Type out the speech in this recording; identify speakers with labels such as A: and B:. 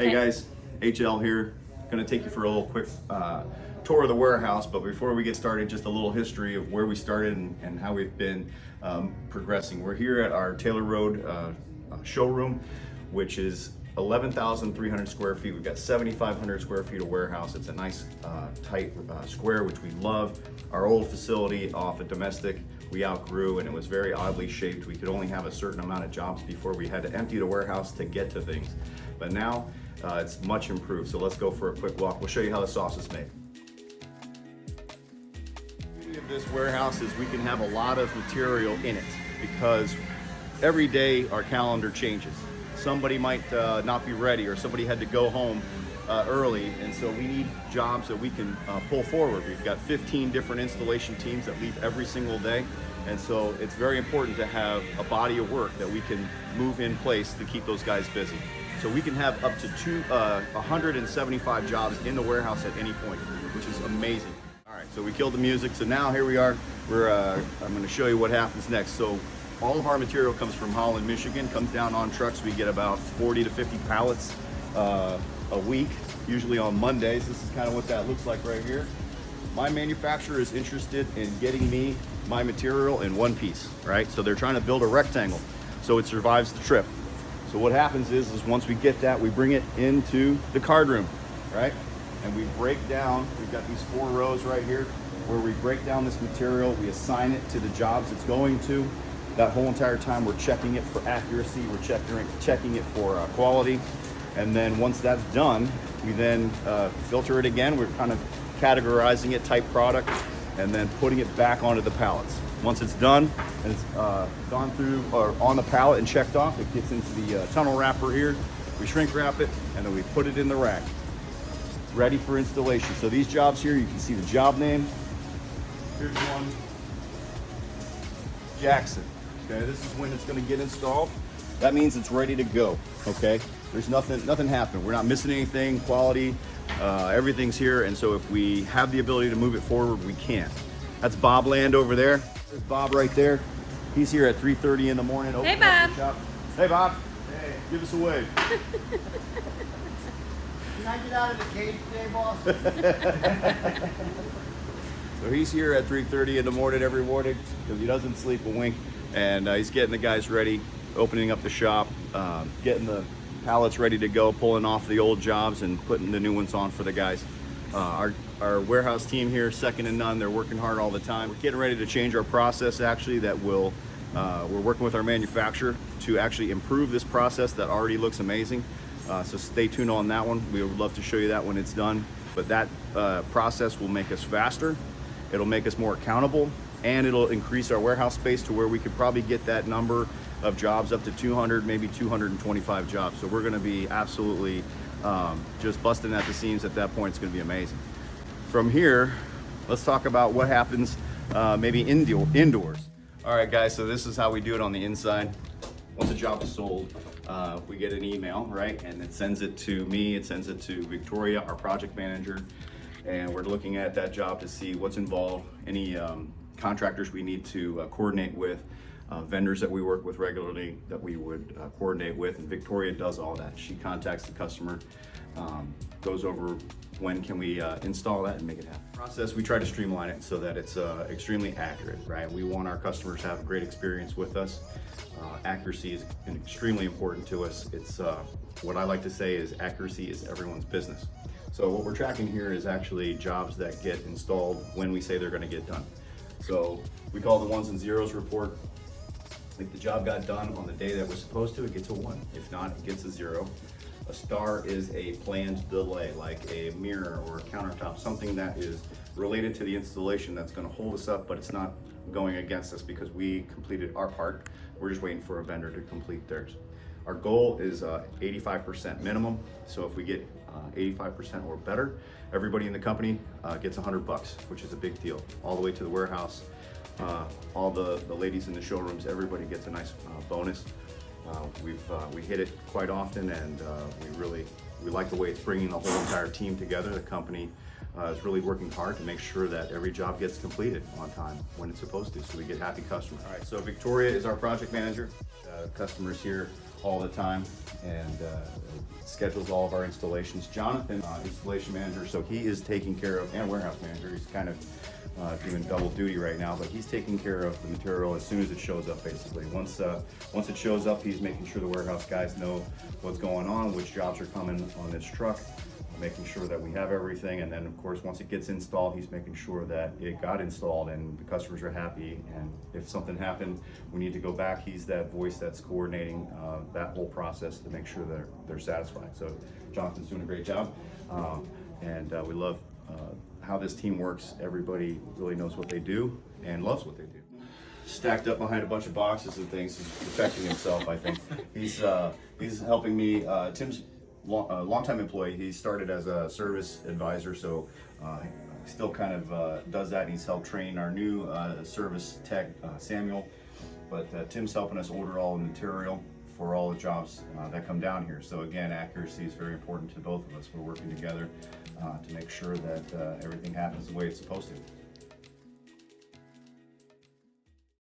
A: Hey guys, HL here. Gonna take you for a little quick tour of the warehouse, but before we get started, just a little history of where we started and how we've been progressing. We're here at our Taylor Road showroom, which is 11,300 square feet. We've got 7,500 square feet of warehouse. It's a nice tight square, which we love. Our old facility off of Domestic, we outgrew, and it was very oddly shaped. We could only have a certain amount of jobs before we had to empty the warehouse to get to things. But now it's much improved. So let's go for a quick walk. We'll show you how the sauce is made. The beauty of this warehouse is we can have a lot of material in it because every day our calendar changes. Somebody might not be ready, or somebody had to go home early, and so we need jobs that we can pull forward. We've got 15 different installation teams that leave every single day, and so it's very important to have a body of work that we can move in place to keep those guys busy. So we can have up to 175 jobs in the warehouse at any point, which is amazing. All right, so we killed the music, so now here we are. I'm going to show you what happens next. So all of our material comes from Holland, Michigan, comes down on trucks. We get about 40 to 50 pallets a week, usually on Mondays. This is kind of what that looks like right here. My manufacturer is interested in getting me my material in one piece, right? So they're trying to build a rectangle so it survives the trip. So what happens is once we get that, we bring it into the card room, right? And we break down, we've got these 4 rows right here where we break down this material, we assign it to the jobs it's going to. That whole entire time we're checking it for accuracy, we're checking it for quality. And then once that's done, we then filter it again. We're kind of categorizing it, type product, and then putting it back onto the pallets. Once it's done and it's gone through or on the pallet and checked off, it gets into the tunnel wrapper here. We shrink wrap it and then we put it in the rack, ready for installation. So these jobs here, you can see the job name. Here's one, Jackson. Okay, this is when it's going to get installed. That means it's ready to go. Okay, there's nothing happened. We're not missing anything. Quality, everything's here, and so if we have the ability to move it forward, we can. That's Bob Land over there. There's Bob right there. He's here at 3:30 in the morning.
B: Hey, Bob.
A: Hey, Bob. Hey, give us a wave.
C: Can I get out of the cage today, boss?
A: So he's here at 3:30 in the morning every morning because he doesn't sleep a wink, and he's getting the guys ready, opening up the shop, getting the pallets ready to go, pulling off the old jobs and putting the new ones on for the guys. Our warehouse team here, second to none. They're working hard all the time. We're getting ready to change our process actually that will, we're working with our manufacturer to actually improve this process that already looks amazing. So stay tuned on that one. We would love to show you that when it's done. But that process will make us faster. It'll make us more accountable, and it'll increase our warehouse space to where we could probably get that number of jobs up to 200, maybe 225 jobs. So we're gonna be absolutely just busting at the seams at that point. It's gonna be amazing. From here, let's talk about what happens maybe indoors. All right, guys, so this is how we do it on the inside. Once a job is sold, we get an email, right? And it sends it to me, it sends it to Victoria, our project manager, and we're looking at that job to see what's involved, any contractors we need to coordinate with, vendors that we work with regularly that we would coordinate with, and Victoria does all that. She contacts the customer, goes over when can we install that and make it happen. Process, we try to streamline it so that it's extremely accurate, right? We want our customers to have a great experience with us. Accuracy is extremely important to us. It's what I like to say is accuracy is everyone's business. So what we're tracking here is actually jobs that get installed when we say they're going to get done. So we call the ones and zeros report. If the job got done on the day that was supposed to, it gets a 1. If not, it gets a 0. A star is a planned delay, like a mirror or a countertop, something that is related to the installation that's going to hold us up, but it's not going against us because we completed our part. We're just waiting for a vendor to complete theirs. Our goal is 85% minimum. So if we get 85% or better, everybody in the company gets $100, which is a big deal. All the way to the warehouse, all the ladies in the showrooms, everybody gets a nice bonus. We hit it quite often, and we like the way it's bringing the whole entire team together. The company is really working hard to make sure that every job gets completed on time when it's supposed to, so we get happy customers. All right, so Victoria is our project manager. Customers here all the time and schedules all of our installations. Jonathan, installation manager, so he is taking care of, and warehouse manager, he's kind of doing double duty right now, but he's taking care of the material as soon as it shows up, basically. Once it shows up, he's making sure the warehouse guys know what's going on, which jobs are coming on this truck, making sure that we have everything, and then of course once it gets installed, he's making sure that it got installed and the customers are happy, and if something happened, we need to go back, he's that voice that's coordinating that whole process to make sure they're satisfied. So Jonathan's doing a great job, and we love how this team works. Everybody really knows what they do and loves what they do. Stacked up behind a bunch of boxes and things, he's protecting himself, I think. He's helping me. Tim's longtime employee. He started as a service advisor, so still kind of does that, and he's helped train our new service tech, Samuel. But Tim's helping us order all the material for all the jobs that come down here. So again, accuracy is very important to both of us. We're working together to make sure that everything happens the way it's supposed to.